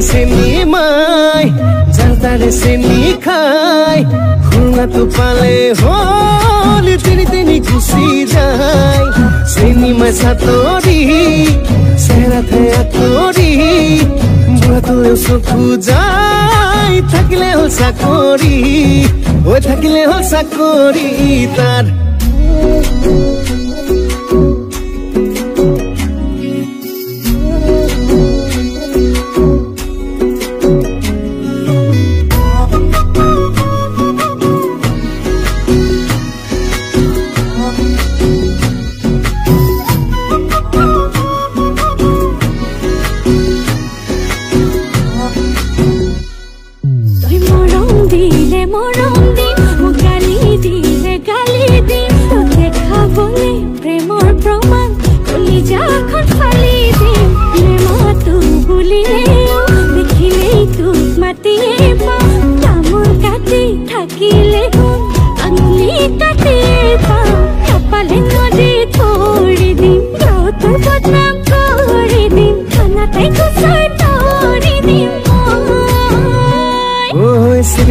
চেনি মাই যাৰ তাৰে চেনি খাই খুঙাটো পালে হল তেনি তেনি গুচি যায় চেনি মাই চাতৰি চেহেৰাতে আঁতৰি বুঢ়াটোলেও চকু যায় থাকিলে হ'ল চাকৰি হৈ থাকিলে হ'ল চাকৰি তাৰ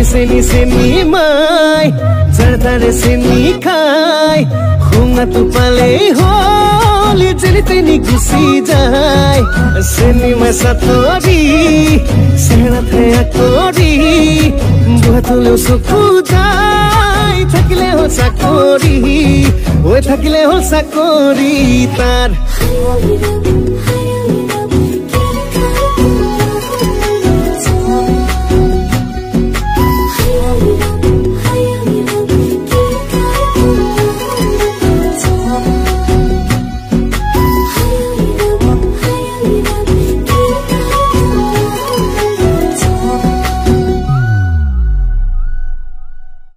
চেনি চেনি মাই যাৰ তাৰে চেনি খাই খুঙাটো পালেই হল যেনি তেনি গুচি যায় চেনি মাই চাতৰি চেহেৰাতে আঁতৰি বুঢ়াটোলেও চকু যায় থাকিলে হ'ল চাকৰি হৈ থাকিলে হ'ল চাকৰি তাৰ